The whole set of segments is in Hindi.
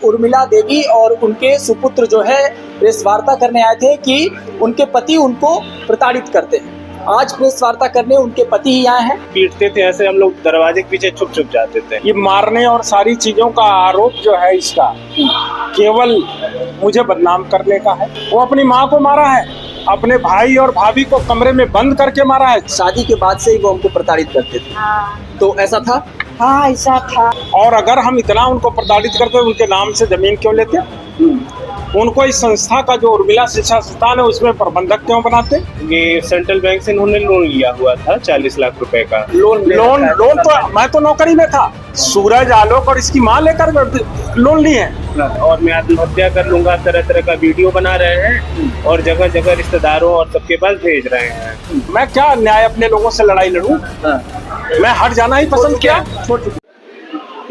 उर्मिला देवी और उनके सुपुत्र जो है प्रेस वार्ता करने आए थे कि उनके पति उनको प्रताड़ित करते हैं। आज प्रेस वार्ता करने उनके पति ही आए हैं। पीटते थे, ऐसे हम लोग दरवाजे के पीछे छुप छुप जाते थे। ये मारने और सारी चीजों का आरोप जो है इसका केवल मुझे बदनाम करने का है। वो अपनी माँ को मारा है, अपने भाई और भाभी को कमरे में बंद करके मारा है। शादी के बाद से ही वो हमको प्रताड़ित करते थे। तो ऐसा था? हाँ ऐसा था। और अगर हम इतना उनको प्रताड़ित करते उनके नाम से जमीन क्यों लेते? उनको इस संस्था का जो उर्मिला शिक्षा संस्थान है उसमें प्रबंधक क्यों बनाते? ये सेंट्रल बैंक से इन्होंने लोन लिया हुआ था 40 लाख रुपए का। लोन तो मैं तो नौकरी में था। सूरज, आलोक और इसकी माँ लेकर लोन लिए हैं। और मैं आत्महत्या कर लूंगा तरह तरह का वीडियो बना रहे हैं और जगह जगह रिश्तेदारों और सबके पास भेज रहे हैं। मैं क्या न्याय अपने लोगों से लड़ाई लड़ूं? मैं हट जाना ही पसंद किया।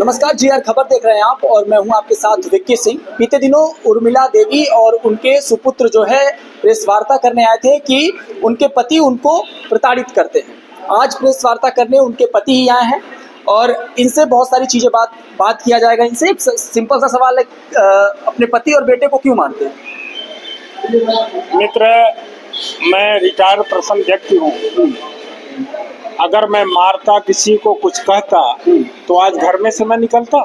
नमस्कार, जीआर खबर देख रहे हैं आप और मैं हूं आपके साथ विक्की सिंह। बीते दिनों उर्मिला देवी और उनके सुपुत्र जो है प्रेस वार्ता करने आए थे कि उनके पति उनको प्रताड़ित करते हैं। आज प्रेस वार्ता करने उनके पति ही आए हैं और इनसे बहुत सारी चीजें बात किया जाएगा। इनसे एक सिंपल सा सवाल है, अपने पति और बेटे को क्यों मारते हैं? मित्र, मैं रिटायर्ड पर्सन व्यक्ति हूँ। अगर मैं मारता, किसी को कुछ कहता तो आज घर में से मैं निकलता?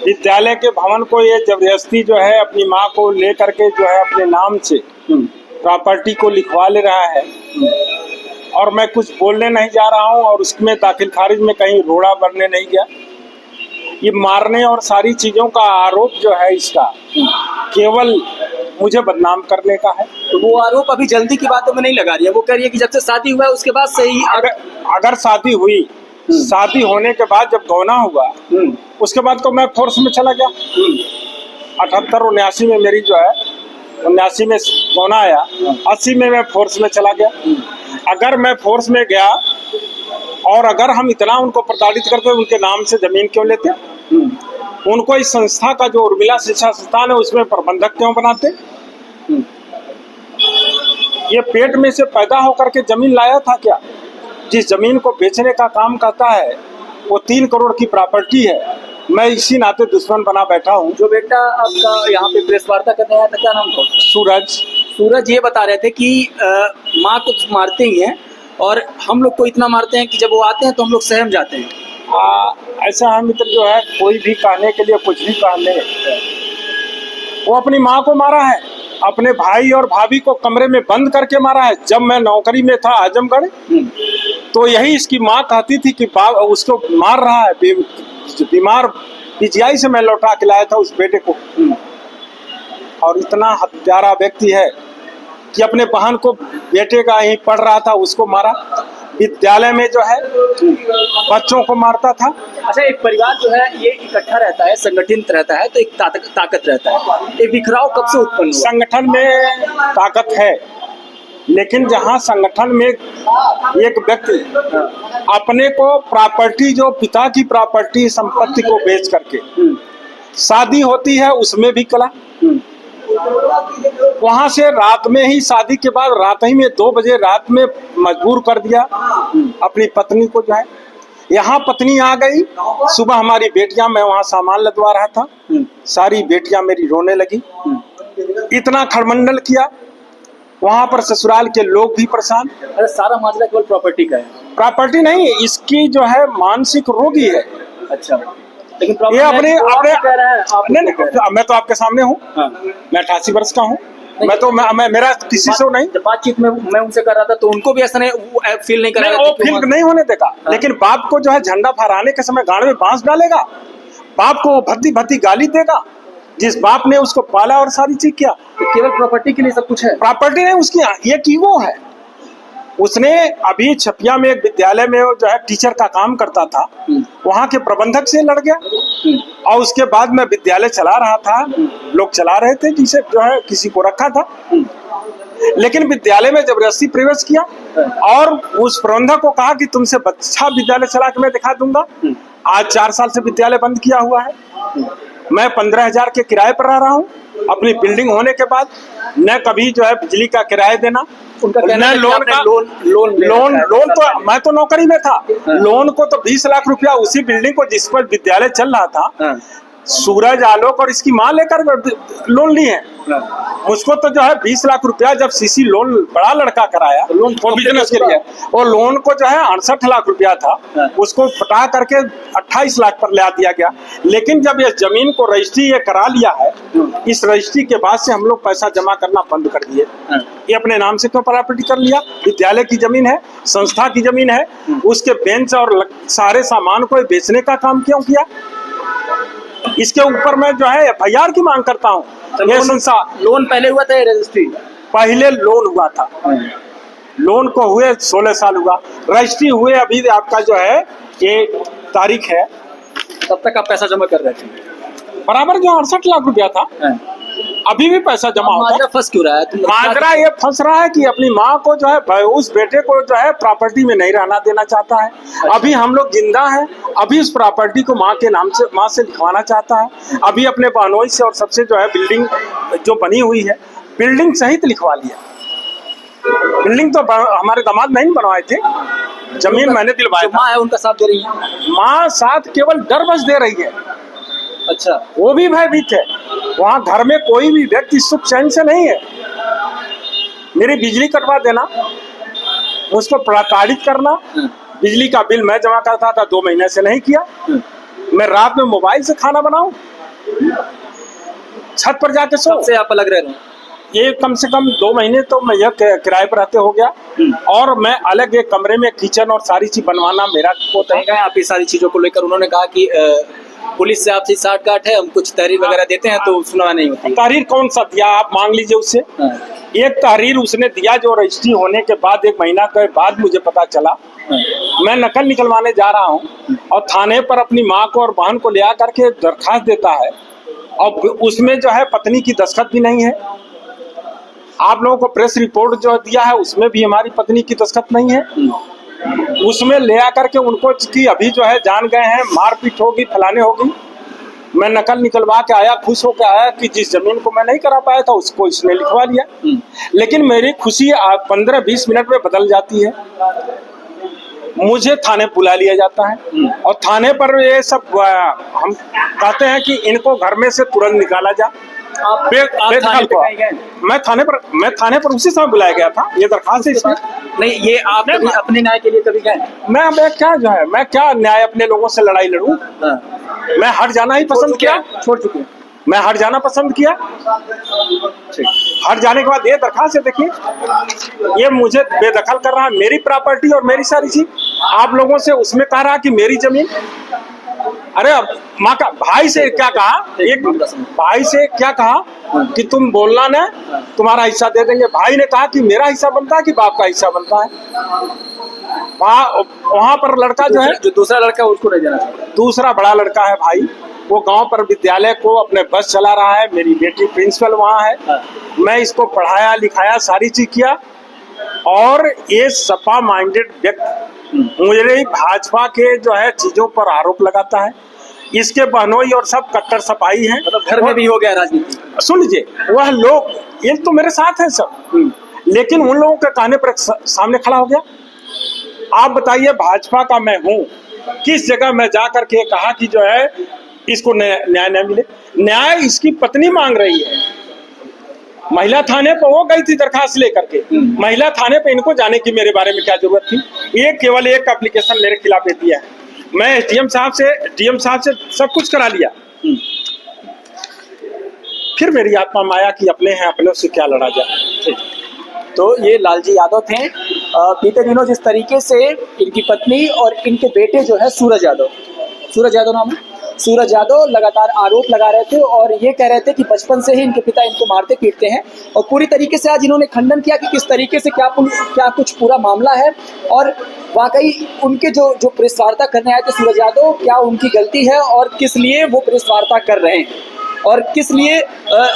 विद्यालय के भवन को ये जबरदस्ती जो है अपनी माँ को ले करके जो है अपने नाम से प्रॉपर्टी को लिखवा ले रहा है और मैं कुछ बोलने नहीं जा रहा हूँ और उसमें दाखिल खारिज में कहीं रोड़ा बनने नहीं गया। ये मारने और सारी चीजों का आरोप जो है इसका केवल मुझे बदनाम करने का है। तो वो आरोप अभी जल्दी की बातों में नहीं लगा रही है। वो कह रही है कि जब से शादी हुआ है उसके बाद से ही अगर शादी हुई, शादी होने के बाद जब गौना हुआ उसके बाद तो मैं फोर्स में चला गया। 78-79 में मेरी जो है 79 में गौना आया, 80 में मैं फोर्स में चला गया। अगर मैं फोर्स में गया और अगर हम इतना उनको प्रताड़ित करते उनके नाम से जमीन क्यों लेते? उनको इस संस्था का जो उर्मिला शिक्षा संस्थान है उसमें प्रबंधक क्यों बनाते? ये पेट में से पैदा होकर के जमीन लाया था क्या? जिस जमीन को बेचने का काम करता है वो 3 करोड़ की प्रॉपर्टी है। मैं इसी नाते दुश्मन बना बैठा हूँ। जो बेटा आपका यहाँ पे प्रेस वार्ता करने आया था, क्या नाम था? सूरज ये बता रहे थे कि माँ को मारते ही हैं और हम लोग को इतना मारते हैं कि जब वो आते हैं तो हम लोग सहम जाते हैं। ऐसा है मित्र, जो है कोई भी कहने के लिए कुछ भी कह ले। वो अपनी माँ को मारा है, अपने भाई और भाभी को कमरे में बंद करके मारा है। जब मैं नौकरी में था आजमगढ़ तो यही इसकी माँ कहती थी कि उसको मार रहा है। बीमार पीजीआई से मैं लौटा के लाया था उस बेटे को। और इतना हत्यारा व्यक्ति है कि अपने बहन को, बेटे का यहीं पढ़ रहा था उसको मारा। विद्यालय में जो है बच्चों को मारता था। अच्छा, एक परिवार जो है ये इकट्ठा रहता है, संगठित रहता है तो एक ताकत रहता है। ये बिखराव कब से उत्पन्न हुआ? संगठन में ताकत है, लेकिन जहाँ संगठन में एक व्यक्ति अपने को प्रॉपर्टी, जो पिता की प्रॉपर्टी संपत्ति को बेच करके शादी होती है उसमें भी कला, वहां से रात में ही, शादी के बाद रात ही में 2 बजे रात में मजबूर कर दिया अपनी पत्नी को जो है। यहाँ पत्नी आ गई, सुबह हमारी बेटियां, मैं वहाँ सामान लदवा रहा था, सारी बेटियां मेरी रोने लगी। इतना खड़मंडल किया, वहाँ पर ससुराल के लोग भी परेशान। अरे सारा मामला केवल प्रॉपर्टी का है? प्रॉपर्टी नहीं, इसकी जो है मानसिक रोगी है। अच्छा, लेकिन ये अपने कह रहे हैं नहीं, मैं तो आपके सामने हूँ। मैं 88 वर्ष का हूँ। मैं तो मेरा किसी से नहीं। बातचीत में मैं उनसे कर रहा था तो उनको भी ऐसा नहीं फील नहीं कर रहा था। वो फील नहीं होने देगा। लेकिन बाप को जो है झंडा फहराने के समय गाड़ में बांस डालेगा, बाप को भद्दी भद्दी गाली देगा। जिस बाप ने उसको पाला और सारी चीज किया, केवल प्रॉपर्टी के लिए सब कुछ है? प्रॉपर्टी नहीं, उसकी ये ईगो है। उसने अभी छपिया में एक विद्यालय में जो है टीचर का काम करता था, वहाँ के प्रबंधक से लड़ गया। और उसके बाद मैं विद्यालय चला रहा था, लोग चला रहे थे जिसे जो है किसी को रखा था, लेकिन विद्यालय में जबरदस्ती प्रवेश किया और उस प्रबंधक को कहा कि तुमसे अच्छा विद्यालय चला के मैं दिखा दूंगा। आज 4 साल से विद्यालय बंद किया हुआ है। मैं 15,000 के किराए पर रह रहा हूँ। अपनी बिल्डिंग होने के बाद न कभी जो है बिजली का किराया देना, उनका न लोन का लोन तो मैं तो नौकरी में था। लोन को तो 20 लाख रुपया उसी बिल्डिंग को जिस पर विद्यालय चल रहा था सूरज आलोक और इसकी माँ लेकर लोन ली है। मुझको तो जो है 20 लाख रुपया जब सीसी लोन बड़ा लड़का कराया लोन को बिजनेस के लिए, और लोन को जो है 68 लाख रुपया था, उसको पटा करके 28 लाख पर ले दिया गया। लेकिन जब ये जमीन को रजिस्ट्री ये करा लिया है, इस रजिस्ट्री के बाद से हम लोग पैसा जमा करना बंद कर दिए। ये अपने नाम से क्यों प्रॉपर्टी कर लिया? विद्यालय की जमीन है, संस्था की जमीन है, उसके बेंच और सारे सामान को बेचने का काम क्यों किया? इसके ऊपर मैं जो है FIR की मांग करता हूँ। लोन पहले हुआ था या रजिस्ट्री? पहले लोन हुआ था, लोन को हुए 16 साल हुआ, रजिस्ट्री हुए अभी आपका जो है ये तारीख है। तब तक आप पैसा जमा कर रहे थे? बराबर जो 68 लाख रुपया था, अभी भी पैसा जमा होता है। फंस क्यों रहा है? माजरा ये फंस रहा है कि अपनी माँ को जो है, उस बेटे को जो है प्रॉपर्टी में नहीं रहना देना चाहता है। अभी हम लोग जिंदा हैं, अभी उस प्रॉपर्टी को माँ के नाम से, माँ से लिखवाना चाहता है। अभी अपने बहनोई से और सबसे जो है बिल्डिंग जो बनी हुई है, बिल्डिंग सहित लिखवा लिया। बिल्डिंग तो हमारे दामाद नहीं बनवाए थे, जमीन मैंने दिलवाया। माँ है उनका साथ दे रही है? माँ साथ केवल डर बस दे रही है। अच्छा, वो भी भयभीत है। वहाँ घर में कोई भी व्यक्ति सुख चैन से नहीं है। मेरी बिजली कटवा देना, उसको प्रताड़ित करना, बिजली का बिल मैं जमा करता था 2 महीने से नहीं किया। मैं रात में मोबाइल से खाना बनाऊं, छत पर जाके सो। से आप अलग रह रहे हैं? ये कम से कम 2 महीने तो मैं यह किराए पर रहते हो गया, और मैं अलग एक कमरे में किचन और सारी चीज बनवाना मेरा होता है। आप ये सारी चीजों को लेकर उन्होंने कहा कि पुलिस से आपसे साठ-गांठ है, हम कुछ तहरीर वगैरह देते हैं तो सुनवा नहीं होती। तहरीर कौन सा दिया? आप मांग लीजिए उससे। एक तहरीर उसने दिया जो रजिस्ट्री होने के बाद 1 महीना के बाद मुझे पता चला। मैं नकल निकलवाने जा रहा हूँ और थाने पर अपनी माँ को और बहन को ले आकर के दरखास्त देता है, और उसमें जो है पत्नी की दस्तखत भी नहीं है। आप लोगों को प्रेस रिपोर्ट जो दिया है उसमें भी हमारी पत्नी की दस्तखत नहीं है। उसमें ले आकर के उनको कि अभी जो है जान गए हैं, मारपीट होगी, फलाने होगी। मैं नकल निकलवा के आया, खुश होकर आया कि जिस जमीन को मैं नहीं करा पाया था उसको इसने लिखवा लिया। लेकिन मेरी खुशी 15-20 मिनट में बदल जाती है। मुझे थाने बुला लिया जाता है और थाने पर ये सब हम कहते हैं कि इनको घर में से तुरंत निकाला जा। मैं थाने पर उसी समय बुलाया गया था। ये दरखास्त इसमें नहीं, ये आप अपने न्याय के लिए कभी गए? मैं क्या जो है, मैं क्या न्याय अपने लोगों से लड़ाई लड़ूं? मैं हट जाना ही पसंद किया। छोड़ चुके हैं। मैं हट जाना पसंद किया। हट जाने के बाद ये दरखास्त है, देखिए ये मुझे बेदखल कर रहा है, मेरी प्रॉपर्टी और मेरी सारी चीज। आप लोगों से उसमें कह रहा कि मेरी जमीन। अरे माँ का भाई से क्या कहा, एक भाई से क्या कहा कि तुम बोलना ना, तुम्हारा हिस्सा दे देंगे। भाई ने कहा कि मेरा हिस्सा बनता है कि बाप का हिस्सा बनता है। वहाँ पर लड़का जो है, जो दूसरा लड़का उसको नहीं देना चाहता। दूसरा बड़ा लड़का है भाई, वो गांव पर विद्यालय को अपने बस चला रहा है। मेरी बेटी प्रिंसिपल वहाँ है। मैं इसको पढ़ाया लिखाया, सारी चीज किया, और ये सपा माइंडेड व्यक्ति मुझे भाजपा के जो है चीजों पर आरोप लगाता है। इसके बहनोई और सब कट्टर सपाई हैं। मतलब घर में भी हो गया राजनीति। सुन लीजिए, वह लोग ये तो मेरे साथ है सब, लेकिन उन लोगों के कहने पर सामने खड़ा हो गया। आप बताइए, भाजपा का मैं हूँ, किस जगह मैं जा करके कहा कि जो है इसको न्याय न मिले? न्याय इसकी पत्नी मांग रही है। महिला थाने पर वो गई थी दरखास्त लेकर के। महिला थाने पे इनको जाने की मेरे बारे में क्या जरूरत थी? ये केवल एक एप्लीकेशन मेरे खिलाफ दे दिया है। मैं डीएम साहब से सब कुछ करा लिया। फिर मेरी आत्मा माया की अपने हैं, अपने से क्या लड़ा जाए। तो ये लालजी यादव थे। बीते दिनों जिस तरीके से इनकी पत्नी और इनके बेटे जो है सूरज यादव नाम है, सूरज यादव लगातार आरोप लगा रहे थे और ये कह रहे थे कि बचपन से ही इनके पिता इनको मारते पीटते हैं, और पूरी तरीके से आज इन्होंने खंडन किया कि किस तरीके से क्या कुछ पूरा मामला है, और वाकई उनके जो प्रेस वार्ता करने आए थे सूरज यादव, क्या उनकी गलती है और किस लिए वो प्रेस वार्ता कर रहे हैं और किस लिए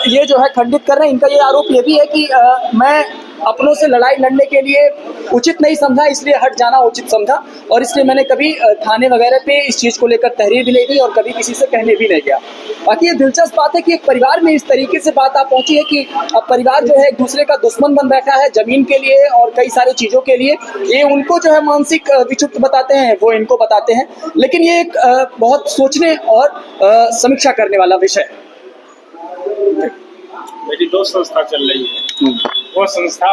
ये जो है खंडित कर रहे हैं। इनका ये आरोप ये भी है कि मैं अपनों से लड़ाई लड़ने के लिए उचित नहीं समझा, इसलिए हट जाना उचित समझा और इसलिए मैंने कभी थाने वगैरह पे इस चीज़ को लेकर तहरीर भी नहीं दी और कभी किसी से कहने भी नहीं गया। बाकी ये दिलचस्प बात है कि एक परिवार में इस तरीके से बात आ पहुंची है कि अब परिवार जो है एक दूसरे का दुश्मन बन बैठा है जमीन के लिए और कई सारी चीज़ों के लिए। ये उनको जो है मानसिक विक्षुब्ध बताते हैं, वो इनको बताते हैं, लेकिन ये एक बहुत सोचने और समीक्षा करने वाला विषय है। मेरी 2 संस्था चल रही है, वो संस्था